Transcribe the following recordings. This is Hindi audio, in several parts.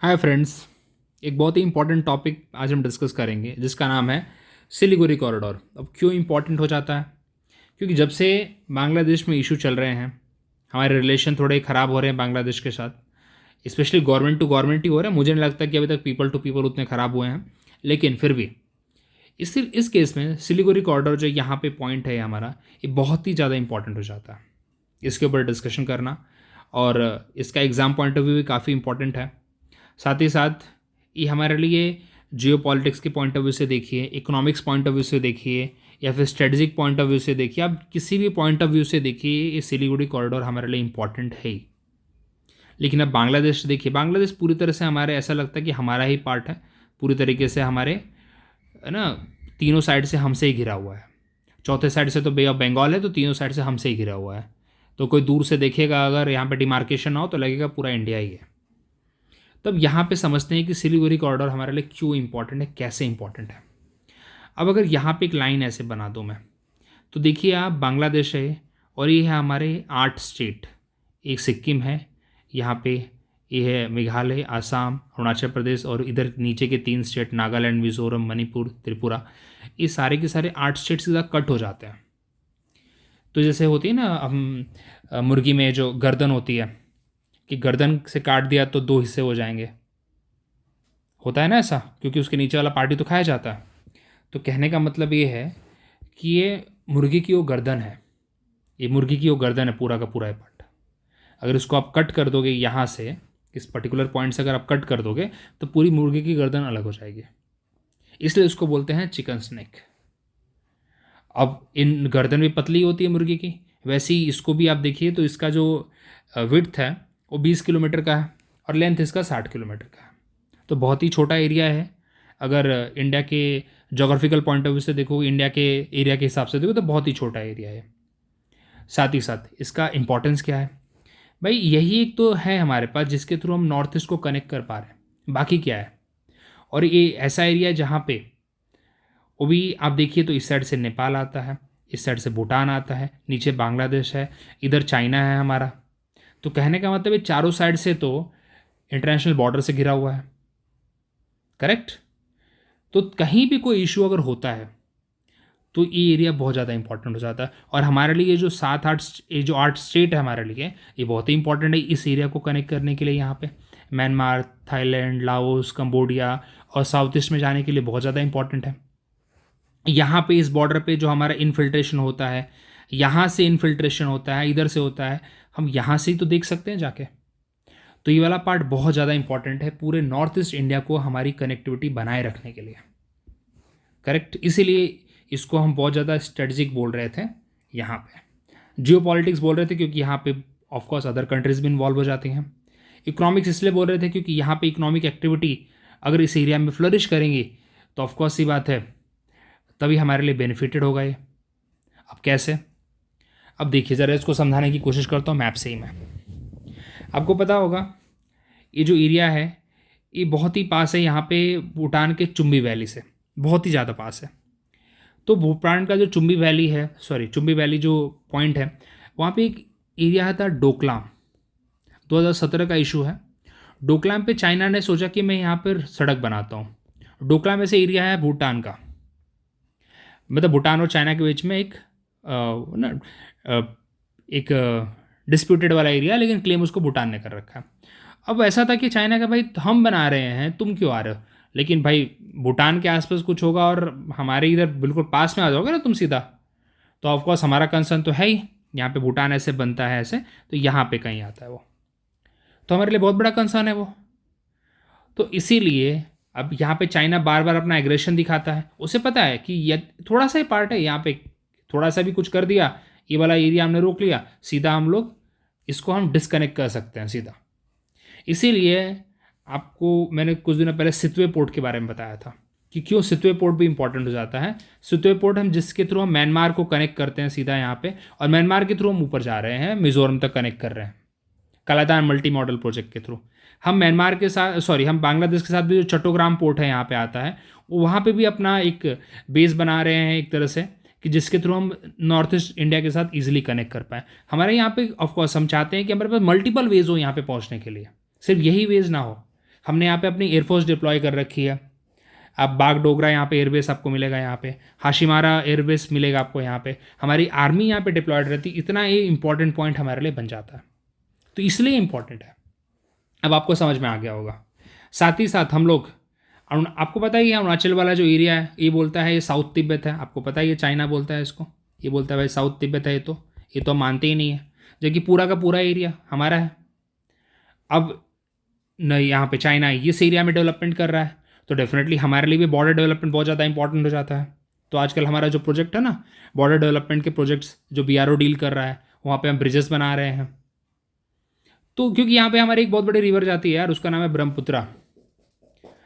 Hi friends. एक बहुत ही इंपॉर्टेंट टॉपिक आज हम डिस्कस करेंगे जिसका नाम है सिलीगुड़ी कॉरिडोर। अब क्यों इंपॉर्टेंट हो जाता है? क्योंकि जब से बांग्लादेश में इशू चल रहे हैं, हमारे रिलेशन थोड़े ख़राब हो रहे हैं बांग्लादेश के साथ, स्पेशली गवर्नमेंट टू गवर्नमेंट ही हो रहे हैं। मुझे नहीं लगता कि अभी तक पीपल टू पीपल उतने ख़राब हुए हैं, लेकिन फिर भी इस केस में सिलीगुड़ी कॉरिडोर जो यहाँ पे पॉइंट है हमारा, ये बहुत ही ज़्यादा इंपॉर्टेंट हो जाता है। इसके ऊपर डिस्कशन करना और इसका एग्ज़ाम पॉइंट ऑफ व्यू भी काफ़ी इंपॉर्टेंट है। साथ ही साथ ये हमारे लिए जियो पॉलिटिक्स के पॉइंट ऑफ व्यू से देखिए, इकोनॉमिक्स पॉइंट ऑफ व्यू से देखिए, या फिर स्ट्रेटजिक पॉइंट ऑफ व्यू से देखिए, आप किसी भी पॉइंट ऑफ व्यू से देखिए, ये सिलीगुड़ी कॉरिडोर हमारे लिए इंपॉर्टेंट है ही। लेकिन अब बांग्लादेश देखिए, बांग्लादेश पूरी तरह से हमारे ऐसा लगता है कि हमारा ही पार्ट है, पूरी तरीके से हमारे, है ना, तीनों साइड से हमसे ही घिरा हुआ है। चौथे साइड से तो बे ऑफ बंगाल है, तो तीनों साइड से हमसे ही घिरा हुआ है। तो कोई दूर से देखेगा, अगर यहाँ पे डिमार्केशन ना हो तो लगेगा पूरा इंडिया ही है। तब यहाँ पे समझते हैं कि सिलीगुड़ी कॉरिडोर हमारे लिए क्यों इंपॉर्टेंट है, कैसे इंपॉर्टेंट है। अब अगर यहाँ पे एक लाइन ऐसे बना दूँ मैं, तो देखिए आप, बांग्लादेश है और ये है हमारे 8 स्टेट। एक सिक्किम है यहाँ पे, ये है मेघालय, आसाम, अरुणाचल प्रदेश, और इधर नीचे के 3 स्टेट नागालैंड, मिजोरम, मणिपुर, त्रिपुरा। ये सारे के सारे 8 स्टेट सीधा कट हो जाते हैं। तो जैसे होती है ना, हम मुर्गी में जो गर्दन होती है, कि गर्दन से काट दिया तो 2 हिस्से हो जाएंगे, होता है ना ऐसा, क्योंकि उसके नीचे वाला पार्टी तो खाया जाता है। तो कहने का मतलब ये है कि ये मुर्गी की वो गर्दन है, ये मुर्गी की वो गर्दन है, पूरा का पूरा पार्ट। अगर इसको आप कट कर दोगे यहाँ से, इस पर्टिकुलर पॉइंट से अगर आप कट कर दोगे, तो पूरी मुर्गी की गर्दन अलग हो जाएगी। इसलिए इसको बोलते हैं चिकन स्नैक। अब इन गर्दन भी पतली होती है मुर्गी की, वैसे ही इसको भी आप देखिए तो इसका जो विड्थ है वो 20 किलोमीटर का है और लेंथ इसका 60 किलोमीटर का है। तो बहुत ही छोटा एरिया है। अगर इंडिया के जोग्राफिकल पॉइंट ऑफ व्यू से देखो, इंडिया के एरिया के हिसाब से देखो, तो बहुत ही छोटा एरिया है। साथ ही साथ इसका इम्पोर्टेंस क्या है भाई, यही एक तो है हमारे पास जिसके थ्रू हम नॉर्थ ईस्ट को कनेक्ट कर पा रहे हैं। बाकी क्या है? और ये ऐसा एरिया है जहाँ पे वो भी आप देखिए तो इस साइड से नेपाल आता है, इस साइड से भूटान आता है, नीचे बांग्लादेश है, इधर चाइना है हमारा। तो कहने का मतलब ये चारों साइड से तो इंटरनेशनल बॉर्डर से घिरा हुआ है, करेक्ट। तो कहीं भी कोई इशू अगर होता है तो ये एरिया बहुत ज़्यादा इंपॉर्टेंट हो जाता है। और हमारे लिए ये जो 7-8 ये जो 8 स्टेट है हमारे लिए, ये बहुत ही इंपॉर्टेंट है इस एरिया को कनेक्ट करने के लिए। यहाँ पे म्यांमार, थाईलैंड, लाओस, कंबोडिया और साउथ ईस्ट में जाने के लिए बहुत ज़्यादा इंपॉर्टेंट है। यहाँ पे इस बॉर्डर पे जो हमारा इनफिल्ट्रेशन होता है, यहाँ से इनफिल्ट्रेशन होता है, इधर से होता है, हम यहाँ से ही तो देख सकते हैं जाके। तो ये वाला पार्ट बहुत ज़्यादा इंपॉर्टेंट है पूरे नॉर्थ ईस्ट इंडिया को हमारी कनेक्टिविटी बनाए रखने के लिए, करेक्ट। इसीलिए इसको हम बहुत ज़्यादा स्ट्रेटजिक बोल रहे थे, यहाँ पे जियो पॉलिटिक्स बोल रहे थे, क्योंकि यहाँ पे ऑफकोर्स अदर कंट्रीज भी इन्वॉल्व हो जाती हैं। इकोनॉमिक्स इसलिए बोल रहे थे क्योंकि यहाँ पे इकोनॉमिक एक्टिविटी अगर इस एरिया में फ्लरिश करेंगी तो ऑफकोर्स सी बात है, तभी हमारे लिए बेनिफिटेड होगा ये। अब कैसे? अब देखिए ज़रा, इसको समझाने की कोशिश करता हूँ मैप से ही मैं। आपको पता होगा ये जो एरिया है ये बहुत ही पास है यहाँ पे भूटान के चुम्बी वैली से, बहुत ही ज़्यादा पास है। तो भूटान का जो चुम्बी वैली जो पॉइंट है, वहाँ पे एक एरिया था डोकलाम। 2017 का इशू है। डोकलाम पे चाइना ने सोचा कि मैं यहाँ पर सड़क बनाता हूँ। डोकलाम ऐसे एरिया है भूटान का, मतलब भूटान और चाइना के बीच में एक ना एक डिस्प्यूटेड वाला एरिया है, लेकिन क्लेम उसको भूटान ने कर रखा है। अब ऐसा था कि चाइना का, भाई हम बना रहे हैं, तुम क्यों आ रहे हो? लेकिन भाई भूटान के आसपास कुछ होगा और हमारे इधर बिल्कुल पास में आ जाओगे ना तुम सीधा, तो ऑफकोर्स हमारा कंसर्न तो है ही, यहाँ पे भूटान ऐसे बनता है ऐसे, तो यहाँ पे कहीं आता है वो, तो हमारे लिए बहुत बड़ा कंसर्न है वो। तो इसीलिए अब यहाँ पे चाइना बार बार अपना एग्रेशन दिखाता है। उसे पता है कि ये थोड़ा सा ही पार्ट है, यहाँ पे थोड़ा सा भी कुछ कर दिया, ये वाला एरिया हमने रोक लिया, सीधा हम लोग इसको हम डिस्कनेक्ट कर सकते हैं सीधा। इसीलिए आपको मैंने कुछ दिनों पहले सितवे पोर्ट के बारे में बताया था कि क्यों सितवे पोर्ट भी इंपॉर्टेंट हो जाता है। सितवे पोर्ट हम जिसके थ्रू हम म्यांमार को कनेक्ट करते हैं सीधा यहाँ पे, और म्यांमार के थ्रू हम ऊपर जा रहे हैं, मिजोरम तक कनेक्ट कर रहे हैं कालादान मल्टी मॉडल प्रोजेक्ट के थ्रू। हम म्यांमार के साथ, हम बांग्लादेश के साथ भी जो चट्टोग्राम पोर्ट है यहाँ पे आता है, वो वहाँ पे भी अपना एक बेस बना रहे हैं एक तरह से, कि जिसके थ्रू हम नॉर्थ ईस्ट इंडिया के साथ ईजिली कनेक्ट कर पाएँ। हमारे यहाँ पे ऑफकोर्स हम चाहते हैं कि हमारे पास मल्टीपल वेज हो यहाँ पे पहुँचने के लिए, सिर्फ यही वेज ना हो, हमने यहाँ पे अपनी एयरफोर्स डिप्लॉय कर रखी है। आप बागडोगरा यहाँ पे एयरबेस आपको मिलेगा, यहाँ पे हाशिमारा एयरबेस मिलेगा आपको, यहाँ पे हमारी आर्मी यहाँ पे डिप्लॉयड रहती। इतना ये इंपॉर्टेंट पॉइंट हमारे लिए बन जाता है, तो इसलिए इंपॉर्टेंट है। अब आपको समझ में आ गया होगा। साथ ही साथ हम लोग आपको पता ही है अरुणाचल वाला जो एरिया है, ये बोलता है ये साउथ तिब्बत है। आपको पता ही है चाइना बोलता है इसको, ये बोलता है भाई साउथ तिब्बत है। ये तो मानते ही नहीं है, जबकि पूरा का पूरा एरिया हमारा है। अब नहीं, यहाँ पे चाइना इस एरिया में डेवलपमेंट कर रहा है, तो डेफिनेटली हमारे लिए भी बॉर्डर डेवलपमेंट बहुत ज़्यादा इंपॉर्टेंट हो जाता है। तो आजकल हमारा जो प्रोजेक्ट है ना, बॉर्डर डेवलपमेंट के प्रोजेक्ट्स जो BRO डील कर रहा है, वहाँ पे हम ब्रिजेस बना रहे हैं। तो क्योंकि यहाँ पे हमारी एक बहुत बड़ी रिवर जाती है यार, उसका नाम है ब्रह्मपुत्रा,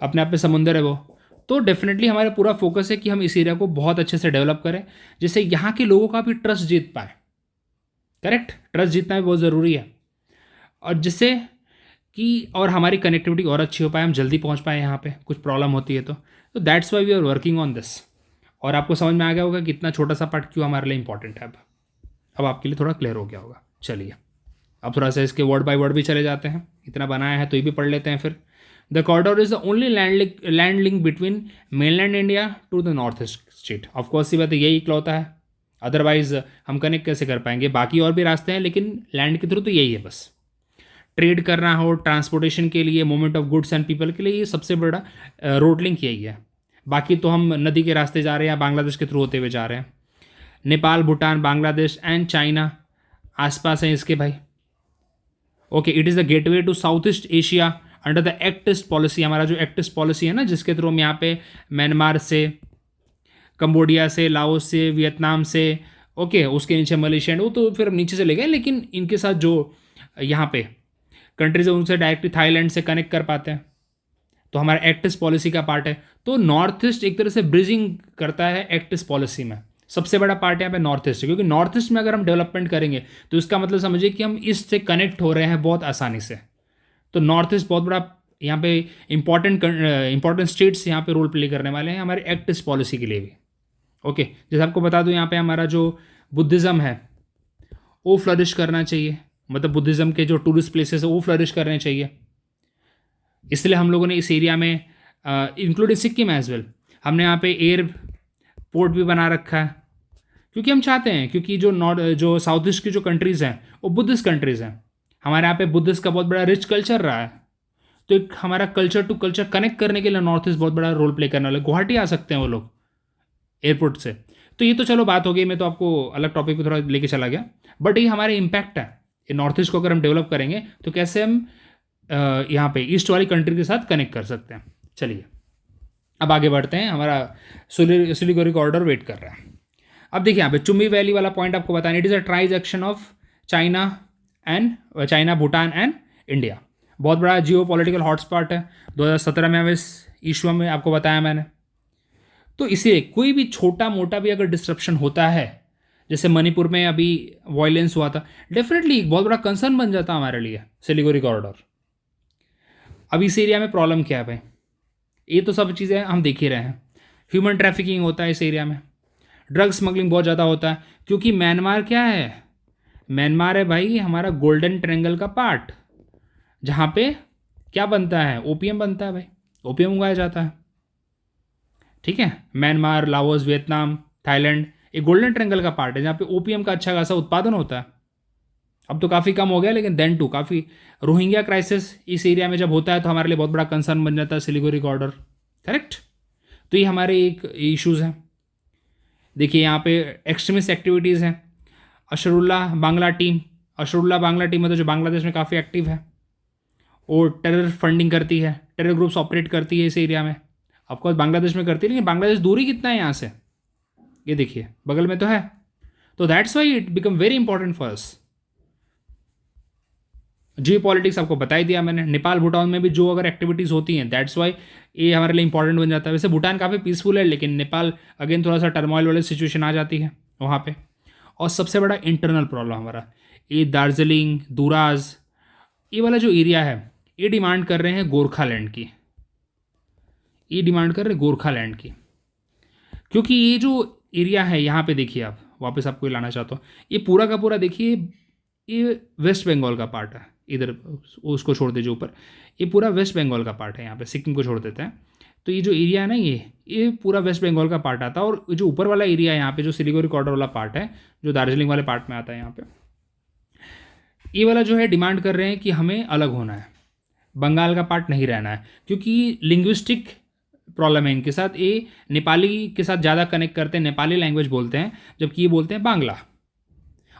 अपने आप में समुंदर है वो। तो डेफिनेटली हमारा पूरा फोकस है कि हम इस एरिया को बहुत अच्छे से डेवलप करें, जिससे यहाँ के लोगों का भी ट्रस्ट जीत पाए। करेक्ट, ट्रस्ट जीतना भी बहुत ज़रूरी है, और जिससे कि और हमारी कनेक्टिविटी और अच्छी हो पाए, हम जल्दी पहुँच पाए यहाँ पे कुछ प्रॉब्लम होती है तो that's why we are working on this. और आपको समझ में आ गया होगा कि इतना छोटा सा पार्ट क्यों हमारे लिए इंपॉर्टेंट है। अब आपके लिए थोड़ा क्लियर हो गया होगा। चलिए अब थोड़ा सा इसके वर्ड बाय वर्ड भी चले जाते हैं, इतना बनाया है तो ये भी पढ़ लेते हैं फिर। The corridor is the only land link between mainland India to the north east state. Of course ये बात यही इकलौता है, अदरवाइज हम कनेक्ट कैसे कर पाएंगे। बाकी और भी रास्ते हैं, लेकिन लैंड के थ्रू तो यही है बस। ट्रेड करना हो, ट्रांसपोर्टेशन के लिए, movement of goods and people के लिए ये सबसे बड़ा रोड लिंक यही है। बाकी तो हम नदी के रास्ते जा रहे हैं या बांग्लादेश के थ्रू होते हुए जा रहे हैं। नेपाल, भूटान, बांग्लादेश एंड चाइना आसपास हैं इसके भाई। Okay, it is the gateway to south east Asia under the act east policy. हमारा जो एक्ट ईस्ट पॉलिसी है ना, जिसके थ्रू हम यहाँ पे म्यांमार से, कंबोडिया से, लाओस से, वियतनाम से, ओके उसके नीचे मलेशिया, वो तो फिर हम नीचे चले गए, लेकिन इनके साथ जो यहाँ पे कंट्रीज है उनसे डायरेक्टली थाईलैंड से कनेक्ट कर पाते हैं, तो हमारा एक्ट ईस्ट पॉलिसी का पार्ट है। तो नॉर्थ ईस्ट एक तरह से ब्रिजिंग करता है एक्ट ईस्ट पॉलिसी में। सबसे बड़ा पार्ट यहाँ पे नॉर्थ ईस्ट है, क्योंकि नॉर्थ ईस्ट में अगर हम डेवलपमेंट करेंगे तो इसका मतलब समझिए कि हम ईस्ट से कनेक्ट हो रहे हैं बहुत आसानी से। तो नॉर्थ ईस्ट बहुत बड़ा यहाँ पे इंपॉर्टेंट स्टेट्स यहाँ पे रोल प्ले करने वाले हैं हमारे एक्ट ईस्ट पॉलिसी के लिए भी। ओके, जैसे आपको बता दूँ यहाँ पे हमारा जो बुद्धिज़्म है वो फ्लरिश करना चाहिए, मतलब बुद्धिज़्म के जो टूरिस्ट प्लेसेस है वो फ्लरिश करने चाहिए। इसलिए हम लोगों ने इस एरिया में इंक्लूडिंग सिक्किम एज वेल, हमने यहाँ पे एयरपोर्ट भी बना रखा है, क्योंकि हम चाहते हैं, क्योंकि जो साउथ ईस्ट की जो कंट्रीज़ हैं वो बुद्धिस्ट कंट्रीज़ हैं। हमारे यहाँ पे बुद्धिस्ट का बहुत बड़ा रिच कल्चर रहा है, तो एक हमारा कल्चर टू कल्चर कनेक्ट करने के लिए नॉर्थ ईस्ट बहुत बड़ा रोल प्ले करने वाले। गुवाहाटी आ सकते हैं वो लोग एयरपोर्ट से। तो ये तो चलो बात हो गई, मैं तो आपको अलग टॉपिक पे थोड़ा लेके चला गया, बट ये हमारे इम्पैक्ट है। ये नॉर्थ ईस्ट को अगर हम डेवलप करेंगे तो कैसे हम यहाँ पे ईस्ट वाली कंट्री के साथ कनेक्ट कर सकते हैं। चलिए अब आगे बढ़ते हैं, हमारा सिलीगुड़ी कॉरिडोर वेट कर रहा है। अब देखिए यहाँ पे चुम्बी वैली वाला पॉइंट आपको बताना, it is a transaction of China, Bhutan and India. बहुत बड़ा जियो पॉलिटिकल हॉटस्पॉट है। 2017 में इस इशू में आपको बताया मैंने। तो इसे कोई भी छोटा मोटा भी अगर डिस्ट्रप्शन होता है, जैसे मणिपुर में अभी वायलेंस हुआ था, डेफिनेटली एक बहुत बड़ा कंसर्न बन जाता हमारे लिए सिलीगुड़ी कॉरिडोर। अब इस एरिया में प्रॉब्लम क्या है भाई, ये तो सब चीज़ें हम देख ही रहे हैं। ह्यूमन ट्रैफिकिंग होता है इस एरिया में, ड्रग स्मगलिंग बहुत ज़्यादा होता है, क्योंकि म्यांमार क्या है, म्यांमार है भाई हमारा गोल्डन ट्रायंगल का पार्ट, जहाँ पे क्या बनता है, ओपीएम बनता है भाई, ओपीएम उगाया जाता है। ठीक है, म्यांमार, लाओस, वियतनाम, थाईलैंड एक गोल्डन ट्रायंगल का पार्ट है जहाँ पे ओपीएम का अच्छा खासा उत्पादन होता है। अब तो काफ़ी कम हो गया, लेकिन देन टू काफ़ी रोहिंग्या क्राइसिस इस एरिया में जब होता है तो हमारे लिए बहुत बड़ा कंसर्न बन जाता है सिलीगुड़ी कॉरिडोर। करेक्ट, तो ये हमारे एक इश्यूज़ हैं। देखिए यहाँ पे एक्सट्रीमिस्ट एक्टिविटीज़ हैं। अशरुल्लाह बांग्ला टीम मतलब जो बांग्लादेश में काफ़ी एक्टिव है, और टेरर फंडिंग करती है, टेरर ग्रुप्स ऑपरेट करती है इस एरिया में। ऑफकोर्स बांग्लादेश में करती है, लेकिन बांग्लादेश दूरी कितना है यहाँ से, ये देखिए बगल में तो है। तो that's why it become very important for us. Jio politics आपको बता ही दिया मैंने। नेपाल भूटान में भी जो अगर एक्टिविटीज़ होती हैं, दैट्स वाई ये हमारे लिए इंपॉर्टेंट बन जाता है। वैसे भूटान काफ़ी पीसफुल है, लेकिन नेपाल अगेन थोड़ा सा टर्मोइल वाली सिचुएशन आ जाती है वहाँ पे। और सबसे बड़ा इंटरनल प्रॉब्लम हमारा ये दार्जिलिंग, दूराज, ये वाला जो एरिया है, ये डिमांड कर रहे हैं गोरखालैंड की, ये डिमांड कर रहे हैं गोरखालैंड की, क्योंकि ये जो एरिया है यहाँ पे देखिए, आप वापस आपको लाना चाहता हूँ, ये पूरा का पूरा देखिए, ये वेस्ट बंगाल का पार्ट है, इधर उसको छोड़ दीजिए ऊपर, ये पूरा वेस्ट बंगाल का पार्ट है, यहाँ पे सिक्किम को छोड़ देते हैं। तो ये जो एरिया है ना, ये पूरा वेस्ट बंगाल का पार्ट आता है। और जो ऊपर वाला एरिया है यहाँ पे, जो सिलीगुड़ी कॉरिडोर वाला पार्ट है, जो दार्जिलिंग वाले पार्ट में आता है यहाँ पे, ये वाला जो है डिमांड कर रहे हैं कि हमें अलग होना है, बंगाल का पार्ट नहीं रहना है, क्योंकि लिंग्विस्टिक प्रॉब्लम है इनके साथ। ये नेपाली के साथ ज़्यादा कनेक्ट करते हैं, नेपाली लैंग्वेज बोलते हैं, जबकि ये बोलते हैं बांग्ला।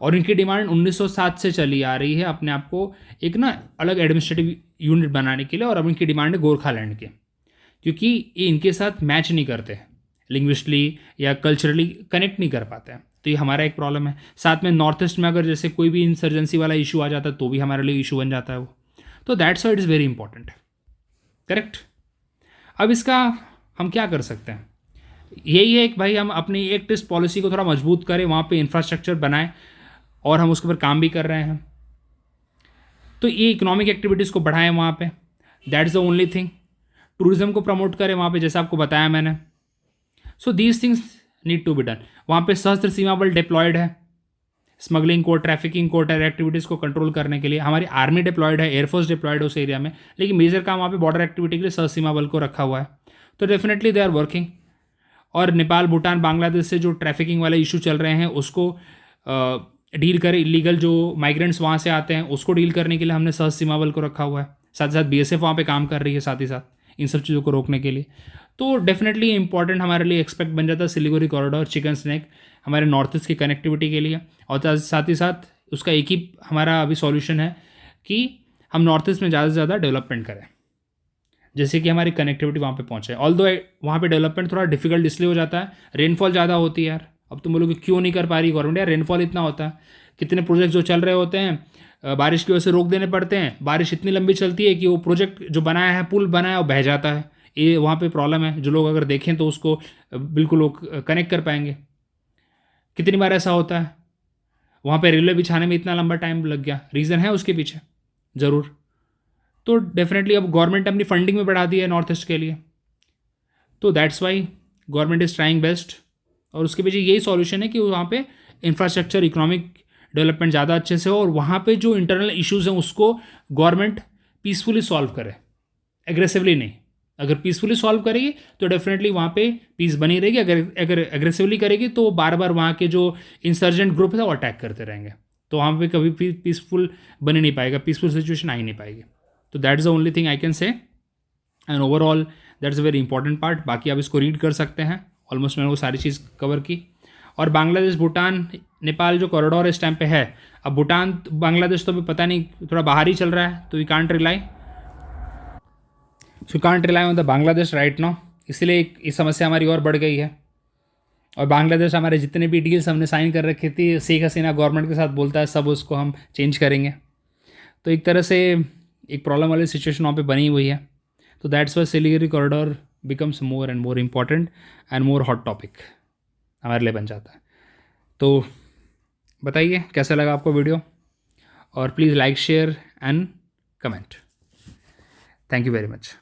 और इनकी डिमांड 1907 से चली आ रही है अपने आप को एक ना अलग एडमिनिस्ट्रेटिव यूनिट बनाने के लिए, और अब इनकी डिमांड है गोरखालैंड के, क्योंकि ये इनके साथ मैच नहीं करते, लिंग्विस्टली या कल्चरली कनेक्ट नहीं कर पाते हैं। तो ये हमारा एक प्रॉब्लम है। साथ में नॉर्थ ईस्ट में अगर जैसे कोई भी इंसर्जेंसी वाला इशू आ जाता है तो भी हमारे लिए इशू बन जाता है वो। तो that's why it is very important, correct. अब इसका हम क्या कर सकते हैं, यही है कि भाई हम अपनी एक्ट ईस्ट पॉलिसी को थोड़ा मजबूत करें, वहाँ पे इंफ्रास्ट्रक्चर बनाएं, और हम उसके ऊपर काम भी कर रहे हैं। तो ये इकोनॉमिक एक्टिविटीज़ को बढ़ाएं वहाँ पे, that is the only thing. Tourism को प्रमोट करें वहाँ पे, जैसा आपको बताया मैंने। So these things need to be done. वहाँ पे सशस्त्र सीमा बल डिप्लॉयड है, स्मगलिंग को, ट्रैफिकिंग को, टेरर एक्टिविटीज़ को कंट्रोल करने के लिए। हमारी आर्मी डिप्लॉयड है, एयरफोर्स डिप्लॉयड है उस एरिया में, लेकिन मेजर काम वहाँ पे बॉर्डर एक्टिविटी के लिए सशस्त्र सीमा बल को रखा हुआ है। तो डेफिनेटली दे आर वर्किंग। और नेपाल, भूटान, बांग्लादेश से जो ट्रैफिकिंग वाले इशू चल रहे हैं उसको डील करें, इलीगल जो माइग्रेंट्स वहाँ से आते हैं उसको डील करने के लिए हमने सशस्त्र सीमा बल को रखा हुआ है। साथ ही साथ BSF वहाँ पे काम कर रही है साथ ही साथ इन सब चीज़ों को रोकने के लिए। तो डेफिनेटली इंपॉर्टेंट हमारे लिए एक्सपेक्ट बन जाता है सिलीगुड़ी कॉरिडोर, चिकन स्नैक हमारे नॉर्थ ईस्ट की कनेक्टिविटी के लिए। और साथ ही साथ उसका एक ही हमारा अभी सॉल्यूशन है कि हम नॉर्थ ईस्ट में ज़्यादा से ज़्यादा डेवलपमेंट करें, जैसे कि हमारी कनेक्टिविटी वहाँ पे पहुँचे। ऑल्दो वहाँ पे डेवलपमेंट थोड़ा डिफिकल्ट इसलिए हो जाता है, रेनफॉल ज़्यादा होती है यार। अब तुम बोलोगे क्यों नहीं कर पा रही गवर्नमेंट, यार रेनफॉल इतना होता है, कितने प्रोजेक्ट जो चल रहे होते हैं बारिश की वजह से रोक देने पड़ते हैं। बारिश इतनी लंबी चलती है कि वो प्रोजेक्ट जो बनाया है, पुल बनाया है, वो बह जाता है। ये वहाँ पे प्रॉब्लम है, जो लोग अगर देखें तो उसको बिल्कुल लोग कनेक्ट कर पाएंगे। कितनी बार ऐसा होता है, वहाँ पे रेलवे बिछाने में इतना लंबा टाइम लग गया, रीज़न है उसके पीछे ज़रूर। तो डेफिनेटली अब गवर्नमेंट अपनी फंडिंग में बढ़ा दी है नॉर्थ ईस्ट के लिए, तो that's why government is trying best. और उसके पीछे यही सॉल्यूशन है कि वहाँ पे इंफ्रास्ट्रक्चर, इकोनॉमिक डेवलपमेंट ज़्यादा अच्छे से हो, और वहाँ पे जो इंटरनल इश्यूज़ हैं उसको गवर्नमेंट पीसफुली सॉल्व करे, एग्रेसिवली नहीं। अगर पीसफुली सॉल्व करेगी तो डेफिनेटली वहाँ पे पीस बनी रहेगी। अगर एग्रेसिवली करेगी तो बार बार वहाँ के जो इंसर्जेंट ग्रुप है वो अटैक करते रहेंगे, तो वहाँ पे कभी पीसफुल बन ही नहीं पाएगा, पीसफुल सिचुएशन आ ही नहीं पाएगी। तो that is the only thing I can say, and overall that's a very important part. बाकी आप इसको रीड कर सकते हैं, ऑलमोस्ट मैंने वो सारी चीज़ कवर की। और बांग्लादेश, भूटान, नेपाल जो कॉरिडोर इस टाइम पे है, अब भूटान, बांग्लादेश तो अभी पता नहीं, थोड़ा बाहर ही चल रहा है, तो we can't rely on the Bangladesh right now. इसलिए ये समस्या हमारी और बढ़ गई है। और बांग्लादेश, हमारे जितने भी डील्स हमने साइन कर रखी थी, शेख हसीना गवर्नमेंट के साथ बोलता है सब उसको हम चेंज करेंगे। तो एक तरह से एक प्रॉब्लम वाली सिचुएशन वहाँ पे बनी हुई है। तो that's Y Siliguri corridor becomes more and more important and more hot topic हमारे लिए बन जाता है। तो बताइए कैसा लगा आपको वीडियो, और please like, share and comment. Thank you very much.